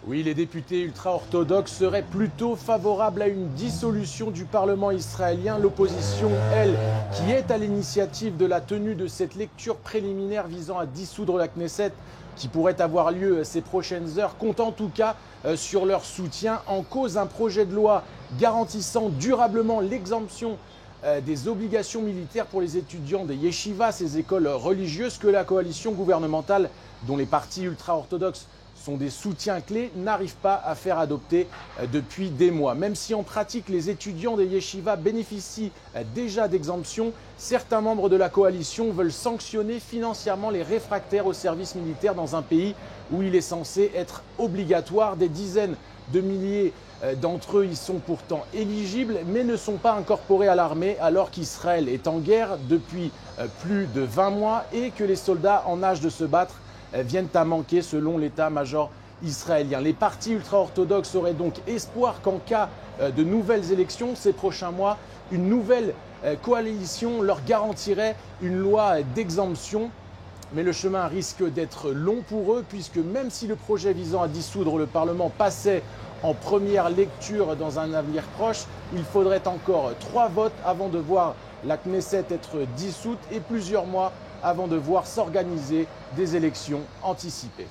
Oui, les députés ultra-orthodoxes seraient plutôt favorables à une dissolution du Parlement israélien. L'opposition, elle, qui est à l'initiative de la tenue de cette lecture préliminaire visant à dissoudre la Knesset, qui pourrait avoir lieu ces prochaines heures, compte en tout cas sur leur soutien. En cause, un projet de loi garantissant durablement l'exemption des obligations militaires pour les étudiants des yeshivas, ces écoles religieuses que la coalition gouvernementale, dont les partis ultra-orthodoxes sont des soutiens clés, n'arrivent pas à faire adopter depuis des mois. Même si en pratique les étudiants des yeshivas bénéficient déjà d'exemptions, certains membres de la coalition veulent sanctionner financièrement les réfractaires au service militaire dans un pays où il est censé être obligatoire. Des dizaines de milliers d'entre eux y sont pourtant éligibles, mais ne sont pas incorporés à l'armée alors qu'Israël est en guerre depuis plus de 20 mois et que les soldats en âge de se battre viennent à manquer selon l'état-major israélien. Les partis ultra-orthodoxes auraient donc espoir qu'en cas de nouvelles élections ces prochains mois, une nouvelle coalition leur garantirait une loi d'exemption. Mais le chemin risque d'être long pour eux puisque même si le projet visant à dissoudre le Parlement passait en première lecture dans un avenir proche, il faudrait encore 3 votes avant de voir la Knesset être dissoute et plusieurs mois avant de voir s'organiser des élections anticipées.